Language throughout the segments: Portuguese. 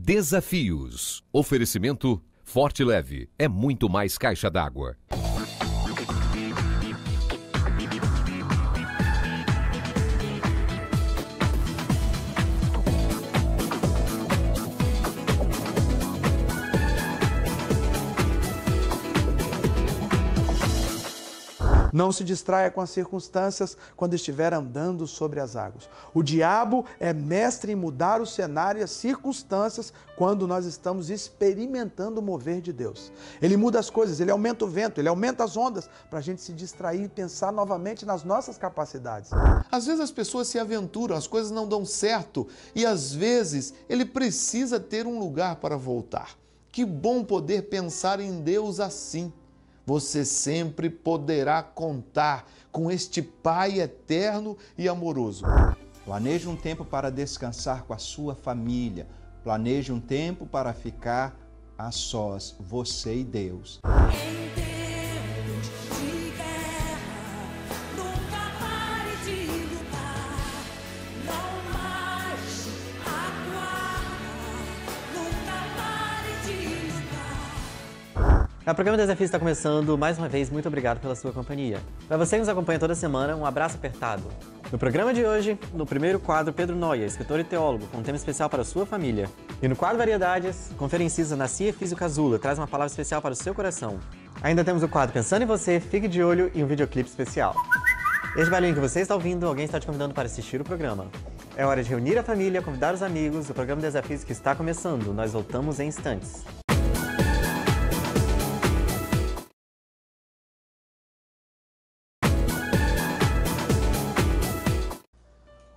Desafios. Oferecimento Forte Leve. É muito mais caixa d'água. Não se distraia com as circunstâncias quando estiver andando sobre as águas. O diabo é mestre em mudar o cenário e as circunstâncias quando nós estamos experimentando o mover de Deus. Ele muda as coisas, ele aumenta o vento, ele aumenta as ondas para a gente se distrair e pensar novamente nas nossas capacidades. Às vezes as pessoas se aventuram, as coisas não dão certo e às vezes ele precisa ter um lugar para voltar. Que bom poder pensar em Deus assim. Você sempre poderá contar com este Pai eterno e amoroso. Planeje um tempo para descansar com a sua família. Planeje um tempo para ficar a sós, você e Deus. O programa Desafios está começando. Mais uma vez, muito obrigado pela sua companhia. Para você que nos acompanha toda semana, um abraço apertado. No programa de hoje, no primeiro quadro, Pedro Noia, escritor e teólogo, com um tema especial para a sua família. E no quadro Variedades, conferencista Nascia Físio Cazula traz uma palavra especial para o seu coração. Ainda temos o quadro Pensando em Você, Fique de Olho e um videoclipe especial. Este barulho que você está ouvindo, alguém está te convidando para assistir o programa. É hora de reunir a família, convidar os amigos, o programa Desafios que está começando. Nós voltamos em instantes.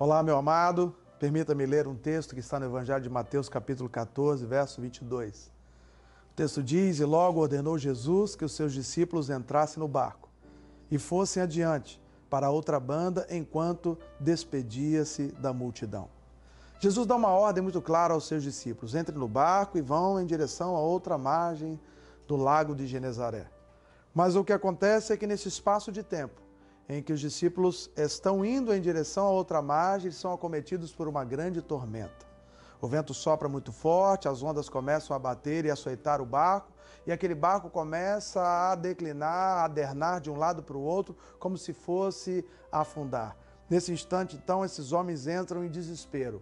Olá, meu amado, permita-me ler um texto que está no Evangelho de Mateus, capítulo 14, verso 22. O texto diz: E logo ordenou Jesus que os seus discípulos entrassem no barco e fossem adiante para outra banda enquanto despedia-se da multidão. Jesus dá uma ordem muito clara aos seus discípulos: entrem no barco e vão em direção a outra margem do lago de Genezaré. Mas o que acontece é que nesse espaço de tempo, em que os discípulos estão indo em direção a outra margem, eles são acometidos por uma grande tormenta. O vento sopra muito forte, as ondas começam a bater e açoitar o barco, e aquele barco começa a declinar, a adernar de um lado para o outro, como se fosse afundar. Nesse instante, então, esses homens entram em desespero.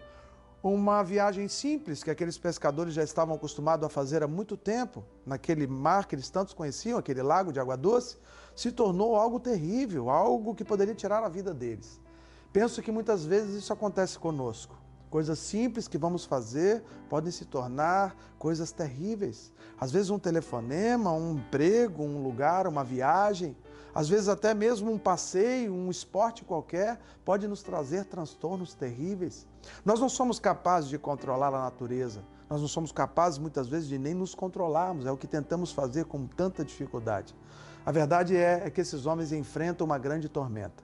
Uma viagem simples que aqueles pescadores já estavam acostumados a fazer há muito tempo, naquele mar que eles tantos conheciam, aquele lago de água doce, se tornou algo terrível, algo que poderia tirar a vida deles. Penso que muitas vezes isso acontece conosco. Coisas simples que vamos fazer podem se tornar coisas terríveis. Às vezes um telefonema, um emprego, um lugar, uma viagem, às vezes até mesmo um passeio, um esporte qualquer, pode nos trazer transtornos terríveis. Nós não somos capazes de controlar a natureza. Nós não somos capazes muitas vezes de nem nos controlarmos. É o que tentamos fazer com tanta dificuldade. A verdade é que esses homens enfrentam uma grande tormenta.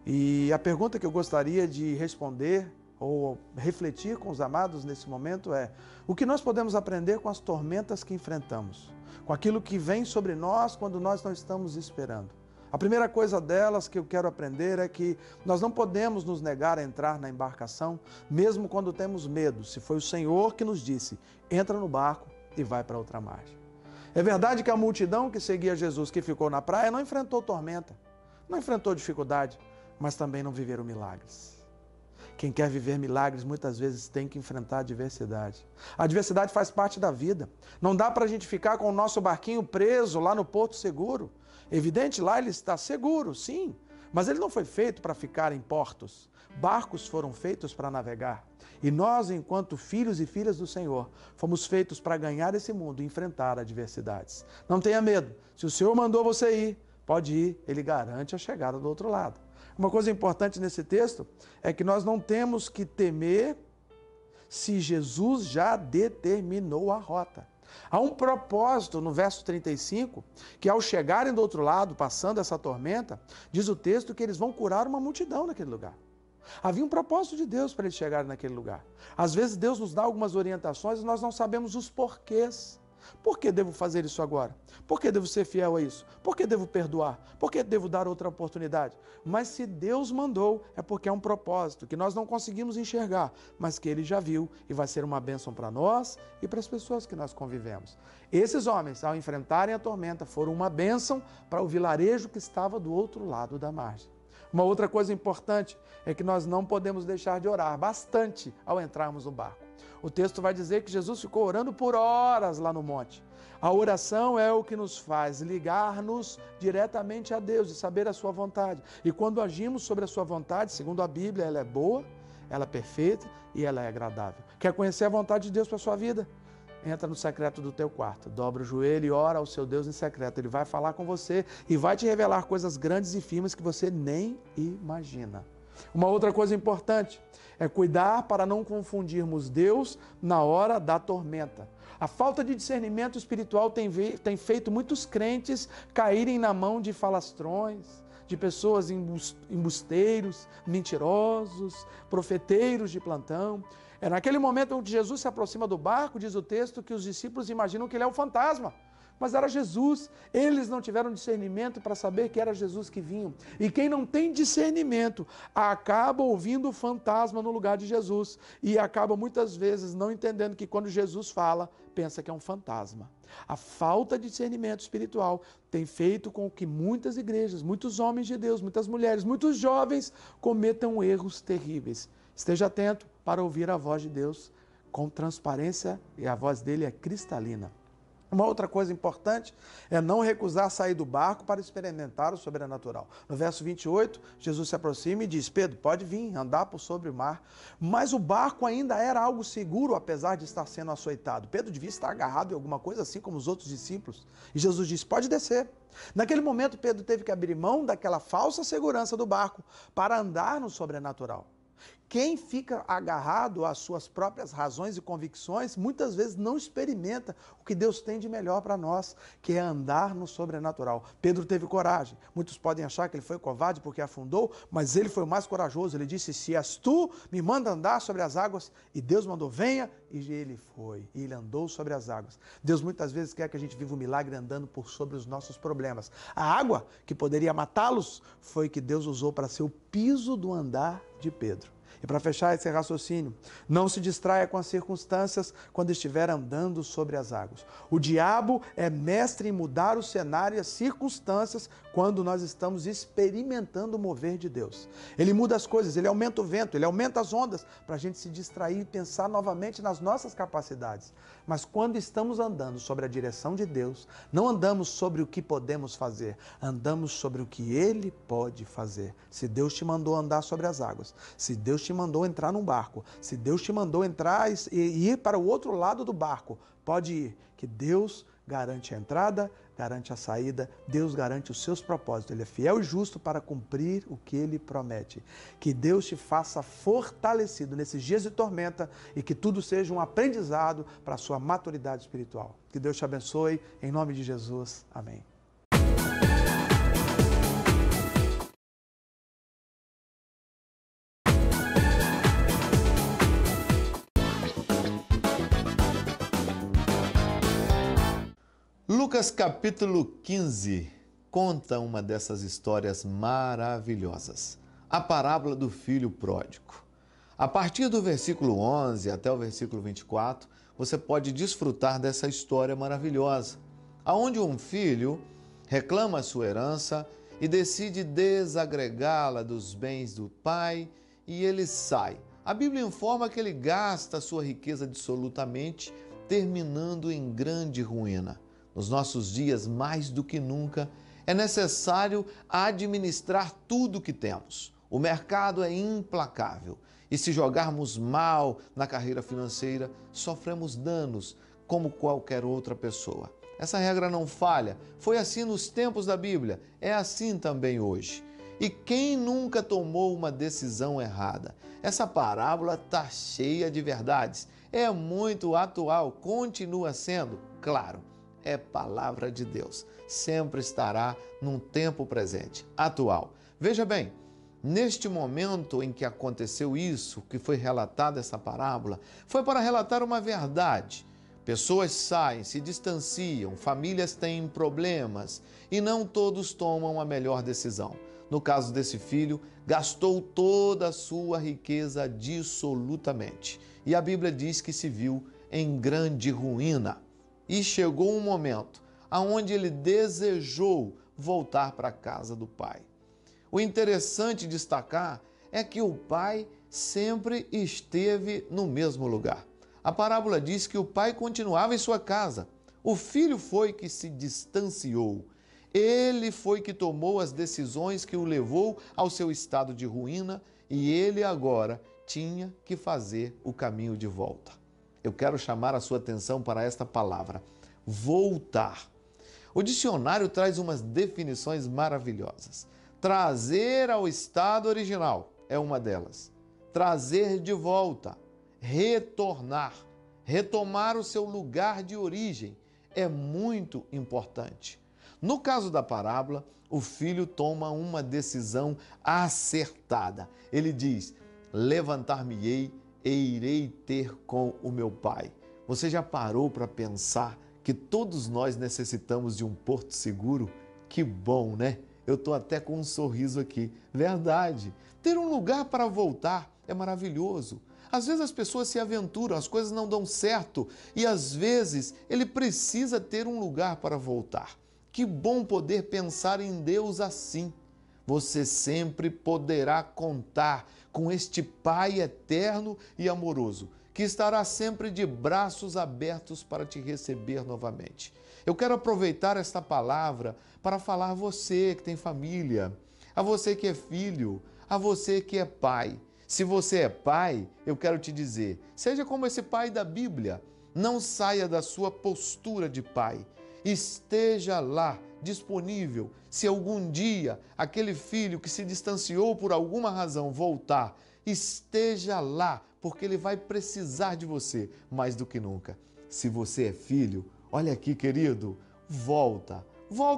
E a pergunta que eu gostaria de responder ou refletir com os amados nesse momento é: o que nós podemos aprender com as tormentas que enfrentamos? Com aquilo que vem sobre nós quando nós não estamos esperando? A primeira coisa delas que eu quero aprender é que nós não podemos nos negar a entrar na embarcação, mesmo quando temos medo, se foi o Senhor que nos disse: entra no barco e vai para outra margem. É verdade que a multidão que seguia Jesus, que ficou na praia, não enfrentou tormenta, não enfrentou dificuldade, mas também não viveram milagres. Quem quer viver milagres muitas vezes tem que enfrentar a adversidade. A adversidade faz parte da vida. Não dá para a gente ficar com o nosso barquinho preso lá no porto seguro. Evidente, lá ele está seguro, sim, mas ele não foi feito para ficar em portos. Barcos foram feitos para navegar. E nós, enquanto filhos e filhas do Senhor, fomos feitos para ganhar esse mundo e enfrentar adversidades. Não tenha medo. Se o Senhor mandou você ir, pode ir. Ele garante a chegada do outro lado. Uma coisa importante nesse texto é que nós não temos que temer se Jesus já determinou a rota. Há um propósito no verso 35, que ao chegarem do outro lado, passando essa tormenta, diz o texto que eles vão curar uma multidão naquele lugar. Havia um propósito de Deus para eles chegarem naquele lugar. Às vezes Deus nos dá algumas orientações e nós não sabemos os porquês. Por que devo fazer isso agora? Por que devo ser fiel a isso? Por que devo perdoar? Por que devo dar outra oportunidade? Mas se Deus mandou, é porque é um propósito que nós não conseguimos enxergar, mas que Ele já viu e vai ser uma bênção para nós e para as pessoas que nós convivemos. Esses homens, ao enfrentarem a tormenta, foram uma bênção para o vilarejo que estava do outro lado da margem. Uma outra coisa importante é que nós não podemos deixar de orar bastante ao entrarmos no barco. O texto vai dizer que Jesus ficou orando por horas lá no monte. A oração é o que nos faz ligar-nos diretamente a Deus e saber a sua vontade. E quando agimos sobre a sua vontade, segundo a Bíblia, ela é boa, ela é perfeita e ela é agradável. Quer conhecer a vontade de Deus para a sua vida? Entra no secreto do teu quarto, dobra o joelho e ora ao seu Deus em secreto. Ele vai falar com você e vai te revelar coisas grandes e firmes que você nem imagina. Uma outra coisa importante é cuidar para não confundirmos Deus na hora da tormenta. A falta de discernimento espiritual tem feito muitos crentes caírem na mão de falastrões, de pessoas embusteiros, mentirosos, profeteiros de plantão. É naquele momento onde Jesus se aproxima do barco, diz o texto, que os discípulos imaginam que ele é um fantasma. Mas era Jesus. Eles não tiveram discernimento para saber que era Jesus que vinha. E quem não tem discernimento acaba ouvindo o fantasma no lugar de Jesus. E acaba muitas vezes não entendendo que quando Jesus fala, pensa que é um fantasma. A falta de discernimento espiritual tem feito com que muitas igrejas, muitos homens de Deus, muitas mulheres, muitos jovens cometam erros terríveis. Esteja atento para ouvir a voz de Deus com transparência e a voz dele é cristalina. Uma outra coisa importante é não recusar sair do barco para experimentar o sobrenatural. No verso 28, Jesus se aproxima e diz: Pedro, pode vir andar por sobre o mar. Mas o barco ainda era algo seguro, apesar de estar sendo açoitado. Pedro devia estar agarrado em alguma coisa assim como os outros discípulos. E Jesus disse: pode descer. Naquele momento, Pedro teve que abrir mão daquela falsa segurança do barco para andar no sobrenatural. Quem fica agarrado às suas próprias razões e convicções, muitas vezes não experimenta o que Deus tem de melhor para nós, que é andar no sobrenatural. Pedro teve coragem. Muitos podem achar que ele foi covarde porque afundou, mas ele foi o mais corajoso. Ele disse: se és tu, me manda andar sobre as águas. E Deus mandou: venha. E ele foi. E ele andou sobre as águas. Deus muitas vezes quer que a gente viva um milagre andando por sobre os nossos problemas. A água que poderia matá-los foi que Deus usou para ser o piso do andar de Pedro. E para fechar esse raciocínio, não se distraia com as circunstâncias quando estiver andando sobre as águas. O diabo é mestre em mudar o cenário e as circunstâncias quando nós estamos experimentando o mover de Deus. Ele muda as coisas, ele aumenta o vento, ele aumenta as ondas para a gente se distrair e pensar novamente nas nossas capacidades. Mas quando estamos andando sobre a direção de Deus, não andamos sobre o que podemos fazer, andamos sobre o que Ele pode fazer. Se Deus te mandou andar sobre as águas, se Deus te mandou entrar num barco, se Deus te mandou entrar e ir para o outro lado do barco, pode ir, que Deus garante a entrada, garante a saída, Deus garante os seus propósitos. Ele é fiel e justo para cumprir o que Ele promete. Que Deus te faça fortalecido nesses dias de tormenta e que tudo seja um aprendizado para a sua maturidade espiritual. Que Deus te abençoe, em nome de Jesus. Amém. Lucas capítulo 15 conta uma dessas histórias maravilhosas, a parábola do filho pródigo. A partir do versículo 11 até o versículo 24, você pode desfrutar dessa história maravilhosa, onde um filho reclama a sua herança e decide desagregá-la dos bens do pai e ele sai. A Bíblia informa que ele gasta a sua riqueza dissolutamente, terminando em grande ruína. Nos nossos dias, mais do que nunca, é necessário administrar tudo o que temos. O mercado é implacável e se jogarmos mal na carreira financeira, sofremos danos como qualquer outra pessoa. Essa regra não falha, foi assim nos tempos da Bíblia, é assim também hoje. E quem nunca tomou uma decisão errada? Essa parábola está cheia de verdades, é muito atual, continua sendo, claro. É palavra de Deus, sempre estará num tempo presente, atual. Veja bem, neste momento em que aconteceu isso, que foi relatada essa parábola, foi para relatar uma verdade. Pessoas saem, se distanciam, famílias têm problemas e não todos tomam a melhor decisão. No caso desse filho, gastou toda a sua riqueza dissolutamente. E a Bíblia diz que se viu em grande ruína. E chegou um momento onde ele desejou voltar para a casa do pai. O interessante destacar é que o pai sempre esteve no mesmo lugar. A parábola diz que o pai continuava em sua casa. O filho foi que se distanciou. Ele foi que tomou as decisões que o levou ao seu estado de ruína e ele agora tinha que fazer o caminho de volta. Eu quero chamar a sua atenção para esta palavra, voltar. O dicionário traz umas definições maravilhosas. Trazer ao estado original é uma delas. Trazer de volta, retornar, retomar o seu lugar de origem é muito importante. No caso da parábola, o filho toma uma decisão acertada. Ele diz: levantar-me-ei e irei ter com o meu pai. Você já parou para pensar que todos nós necessitamos de um porto seguro? Que bom, né? Eu estou até com um sorriso aqui. Verdade. Ter um lugar para voltar é maravilhoso. Às vezes as pessoas se aventuram, as coisas não dão certo e às vezes ele precisa ter um lugar para voltar. Que bom poder pensar em Deus assim. Você sempre poderá contar com este Pai eterno e amoroso, que estará sempre de braços abertos para te receber novamente. Eu quero aproveitar esta palavra para falar a você que tem família, a você que é filho, a você que é pai. Se você é pai, eu quero te dizer, seja como esse pai da Bíblia, não saia da sua postura de pai. Esteja lá, disponível, se algum dia aquele filho que se distanciou por alguma razão voltar, esteja lá, porque ele vai precisar de você mais do que nunca. Se você é filho, olha aqui, querido, volta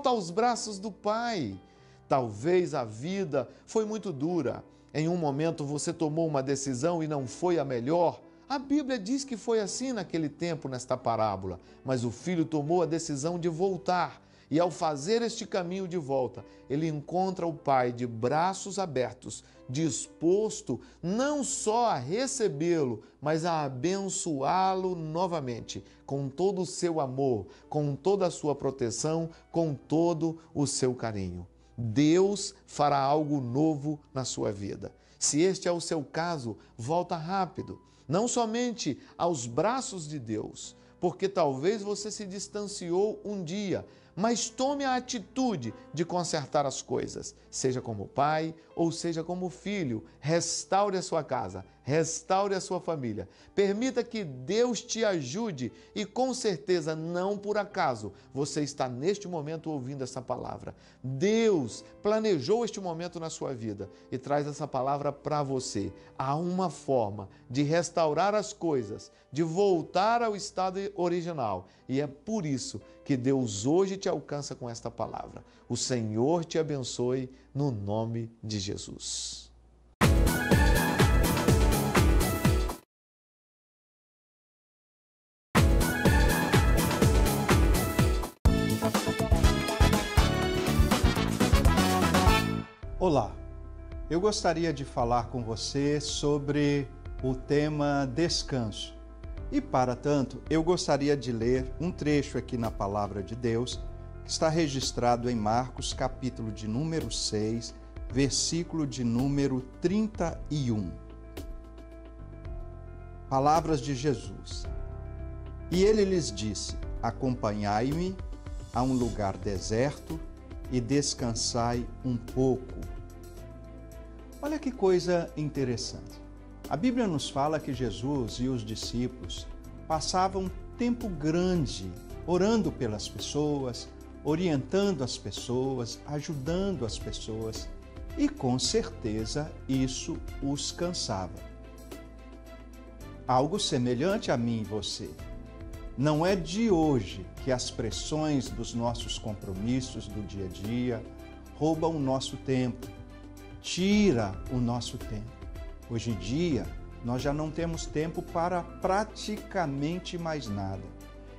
aos braços do pai. Talvez a vida foi muito dura. Em um momento você tomou uma decisão e não foi a melhor. A Bíblia diz que foi assim naquele tempo, nesta parábola. Mas o filho tomou a decisão de voltar. E ao fazer este caminho de volta, ele encontra o pai de braços abertos, disposto não só a recebê-lo, mas a abençoá-lo novamente, com todo o seu amor, com toda a sua proteção, com todo o seu carinho. Deus fará algo novo na sua vida. Se este é o seu caso, volta rápido, não somente aos braços de Deus, porque talvez você se distanciou um dia, mas tome a atitude de consertar as coisas, seja como pai ou seja como filho. Restaure a sua casa, restaure a sua família. Permita que Deus te ajude e com certeza, não por acaso, você está neste momento ouvindo essa palavra. Deus planejou este momento na sua vida e traz essa palavra para você. Há uma forma de restaurar as coisas, de voltar ao estado original e é por isso que Deus hoje te alcança com esta palavra. O Senhor te abençoe no nome de Jesus. Olá, eu gostaria de falar com você sobre o tema descanso. E para tanto, eu gostaria de ler um trecho aqui na Palavra de Deus, que está registrado em Marcos, capítulo de número 6, versículo de número 31. Palavras de Jesus. E ele lhes disse: acompanhai-me a um lugar deserto e descansai um pouco. Olha que coisa interessante. A Bíblia nos fala que Jesus e os discípulos passavam tempo grande orando pelas pessoas, orientando as pessoas, ajudando as pessoas, e com certeza isso os cansava. Algo semelhante a mim e você. Não é de hoje que as pressões dos nossos compromissos do dia a dia roubam o nosso tempo, tira o nosso tempo. Hoje em dia, nós já não temos tempo para praticamente mais nada.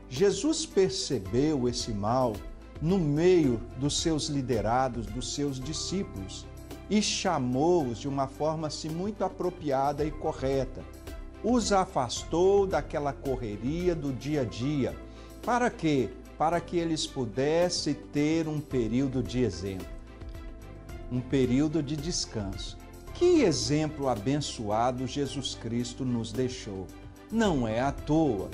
Jesus percebeu esse mal no meio dos seus liderados, dos seus discípulos, e chamou-os de uma forma assim muito apropriada e correta. Os afastou daquela correria do dia a dia. Para quê? Para que eles pudessem ter um período de exemplo, um período de descanso. Que exemplo abençoado Jesus Cristo nos deixou. Não é à toa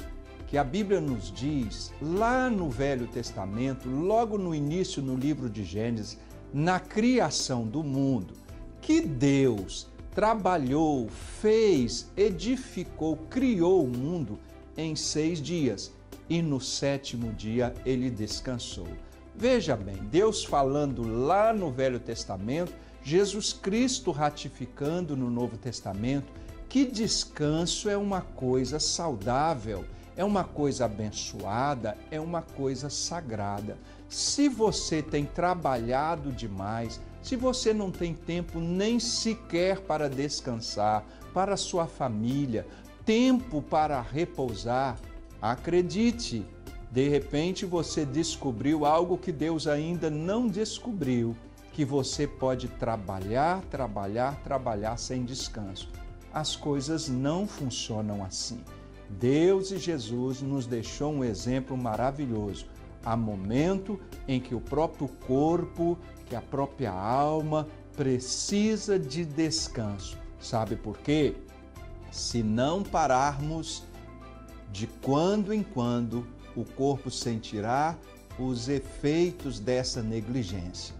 que a Bíblia nos diz, lá no Velho Testamento, logo no início no livro de Gênesis, na criação do mundo, que Deus trabalhou, fez, edificou, criou o mundo em 6 dias e no 7º dia ele descansou. Veja bem, Deus falando lá no Velho Testamento, Jesus Cristo ratificando no Novo Testamento que descanso é uma coisa saudável, é uma coisa abençoada, é uma coisa sagrada. Se você tem trabalhado demais, se você não tem tempo nem sequer para descansar, para a sua família, tempo para repousar, acredite, de repente você descobriu algo que Deus ainda não descobriu, que você pode trabalhar sem descanso. As coisas não funcionam assim. Deus e Jesus nos deixou um exemplo maravilhoso. Há momento em que o próprio corpo, que a própria alma precisa de descanso. Sabe por quê? Se não pararmos, de quando em quando, o corpo sentirá os efeitos dessa negligência.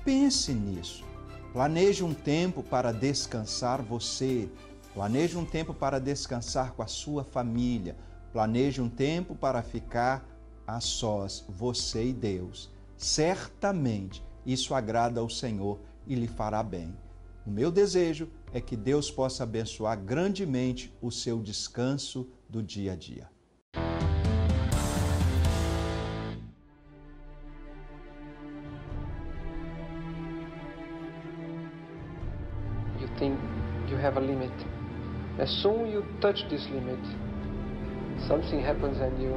Pense nisso. Planeje um tempo para descansar você. Planeje um tempo para descansar com a sua família. Planeje um tempo para ficar a sós, você e Deus. Certamente isso agrada ao Senhor e lhe fará bem. O meu desejo é que Deus possa abençoar grandemente o seu descanso do dia a dia. You think you have a limit. As soon as you touch this limit, something happens and you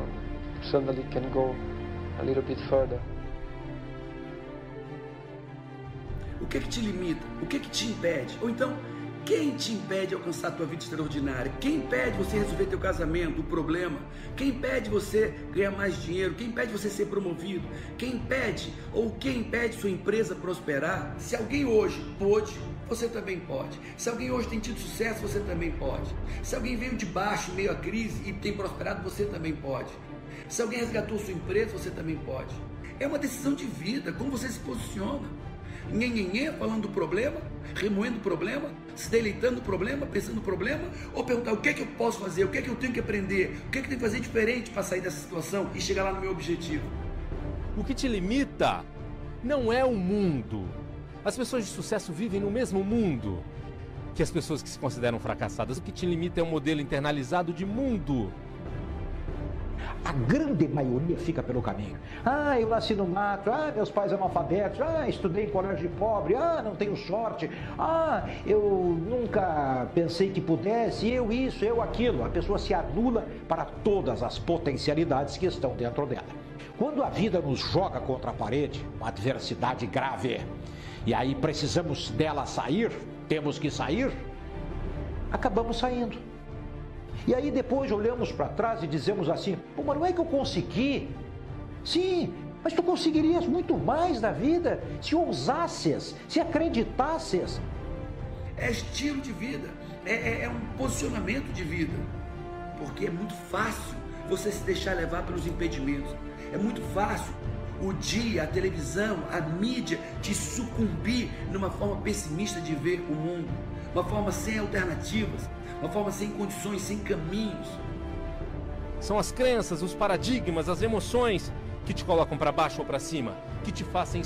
suddenly can go a little bit further. O que te limita? O que te impede? Ou então, quem te impede de alcançar a tua vida extraordinária? Quem impede você resolver teu casamento, o problema? Quem impede você ganhar mais dinheiro? Quem impede você ser promovido? Quem impede ou quem impede sua empresa prosperar? Se alguém hoje pôde, você também pode. Se alguém hoje tem tido sucesso, você também pode. Se alguém veio de baixo, meio à crise e tem prosperado, você também pode. Se alguém resgatou sua empresa, você também pode. É uma decisão de vida, como você se posiciona. Nhenhenhê, falando do problema, remoendo o problema, se deleitando no problema, pensando no problema, ou perguntar o que é que eu posso fazer, o que é que eu tenho que aprender, o que é que eu tenho que fazer diferente para sair dessa situação e chegar lá no meu objetivo. O que te limita não é o mundo. As pessoas de sucesso vivem no mesmo mundo que as pessoas que se consideram fracassadas. O que te limita é um modelo internalizado de mundo. A grande maioria fica pelo caminho. Ah, eu nasci no mato. Ah, meus pais analfabetos. Ah, estudei em colégio de pobre. Ah, não tenho sorte. Ah, eu nunca pensei que pudesse. Eu isso, eu aquilo. A pessoa se anula para todas as potencialidades que estão dentro dela. Quando a vida nos joga contra a parede, uma adversidade grave, e aí precisamos dela sair, temos que sair, acabamos saindo. E aí depois olhamos para trás e dizemos assim, pô, mas não é que eu consegui? Sim, mas tu conseguirias muito mais na vida se ousasses, se acreditasses. É estilo de vida, é um posicionamento de vida. Porque é muito fácil você se deixar levar pelos impedimentos. É muito fácil o dia, a televisão, a mídia te sucumbir numa forma pessimista de ver o mundo. Uma forma sem alternativas, uma forma sem condições, sem caminhos. São as crenças, os paradigmas, as emoções que te colocam para baixo ou para cima, que te fazem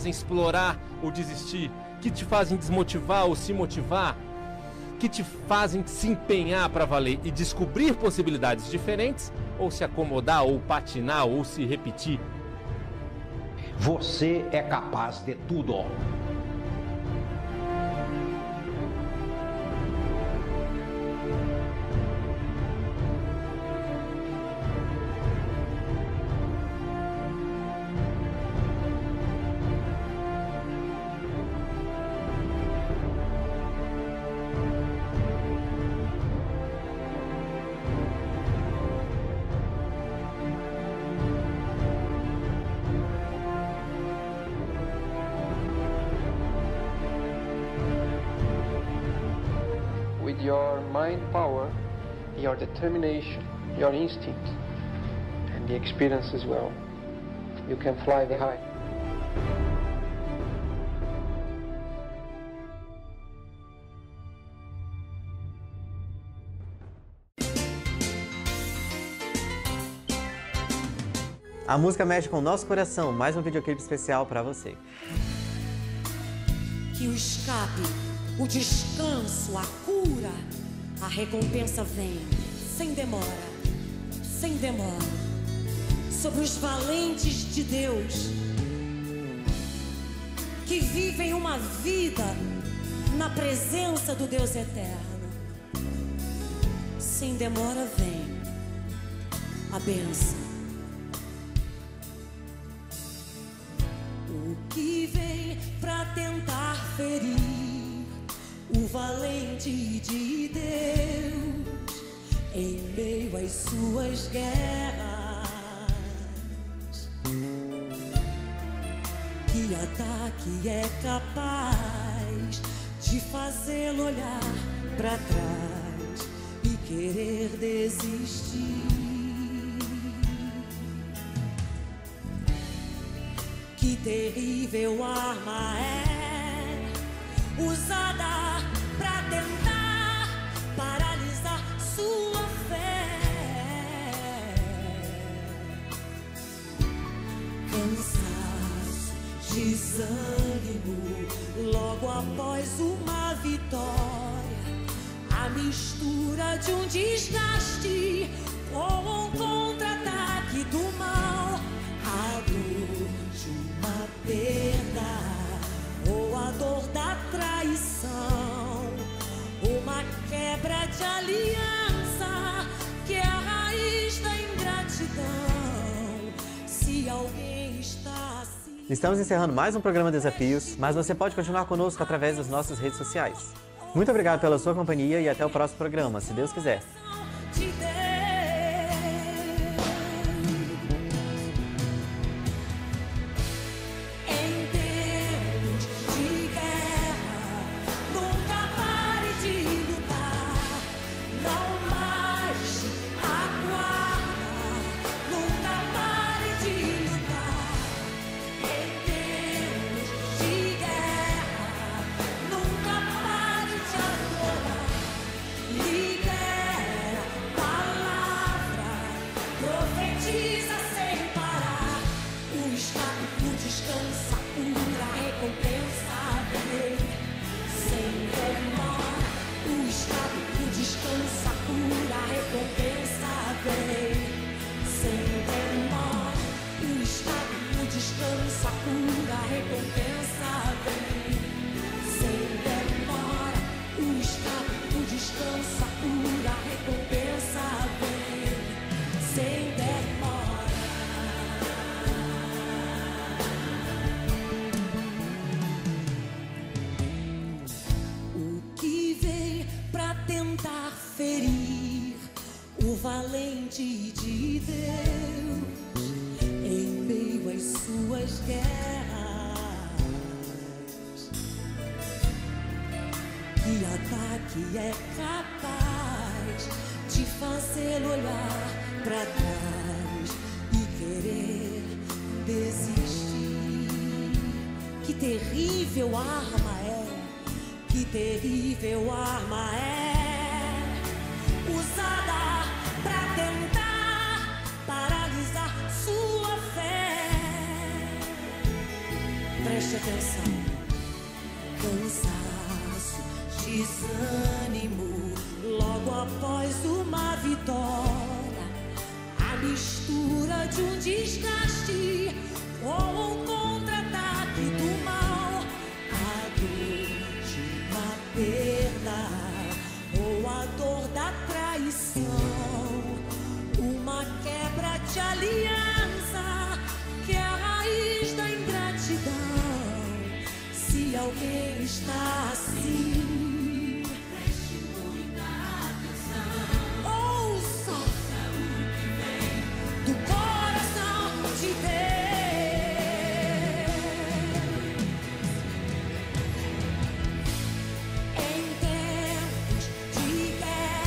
explorar ou desistir, que te fazem desmotivar ou se motivar, que te fazem se empenhar para valer e descobrir possibilidades diferentes, ou se acomodar, ou patinar, ou se repetir. Você é capaz de tudo. divine power, your determination, your instinct, and the experience as well. You can fly the high. A música mexe com o nosso coração, mais um videoclipe especial para você. Que o escape, o descanso, a cura, a recompensa vem, sem demora, sobre os valentes de Deus, que vivem uma vida na presença do Deus eterno. Sem demora vem a bênção. O que vem pra tentar ferir o valente de Deus em meio às suas guerras? Que ataque é capaz de fazê-lo olhar pra trás e querer desistir? Que terrível arma é usada pra tentar paralisar sua fé. Cansaço, desânimo, logo após uma vitória, a mistura de um desgaste com um contra-ataque do mal, a dor de uma perda ou a dor da traição, uma quebra de aliança que é a raiz da ingratidão. Se alguém está assim... Estamos encerrando mais um programa Desafios, mas você pode continuar conosco através das nossas redes sociais. Muito obrigado pela sua companhia e até o próximo programa, se Deus quiser. Valente de Deus em meio às suas guerras. Que ataque é capaz de fazê-lo olhar pra trás e querer desistir? Que terrível arma é, que terrível arma é usada pra tentar paralisar sua fé. Preste atenção. Cansaço, desânimo, logo após uma vitória, a mistura de um desgaste com um contra-ataque do mal, a dor de uma perda ou a dor da traição, uma quebra de aliança que é a raiz da ingratidão. Se alguém está assim, preste muita atenção. Ouça o que vem do coração de Deus. Em tempos de guerra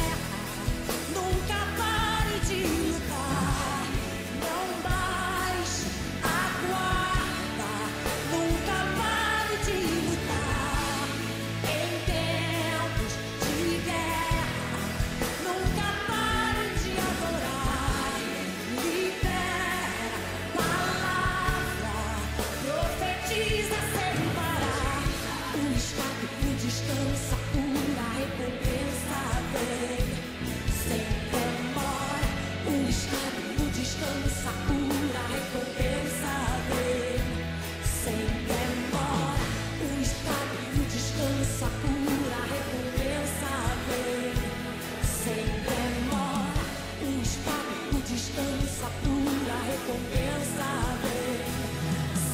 recompensa vem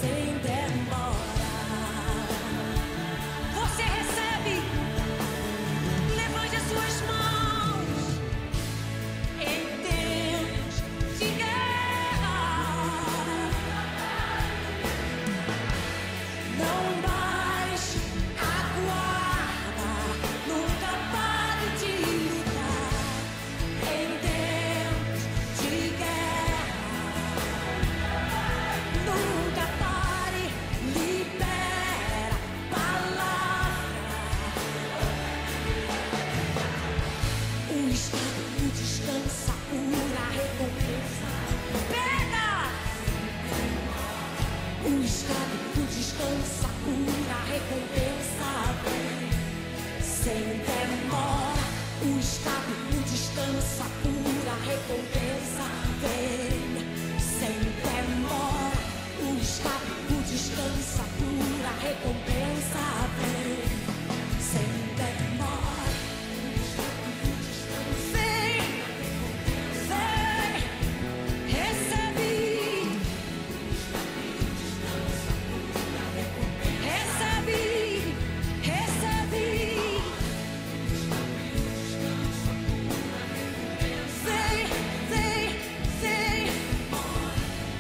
sem demora. Você recebe, levante as suas mãos em tempos de guerra. Não mais aguarda, nunca pare de lutar em tempos de guerra. Nunca pare, libera palavra. O espírito descansa, pura recompensa. Pega! O espírito descansa, pura recompensa vem sem demora. O espírito descansa, pura recompensa vem sem demora. O espírito descansa, pura recompensa vem sem demora. Vem, vem, recebe. Recebe, recebe. Vem, vem, vem.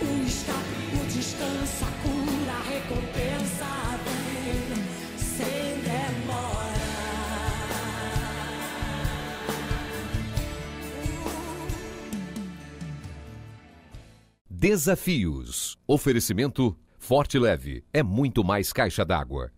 O estado descansa, cura, recompensa vem sem demora. Desafios. Oferecimento Forte Leve é muito mais caixa d'água.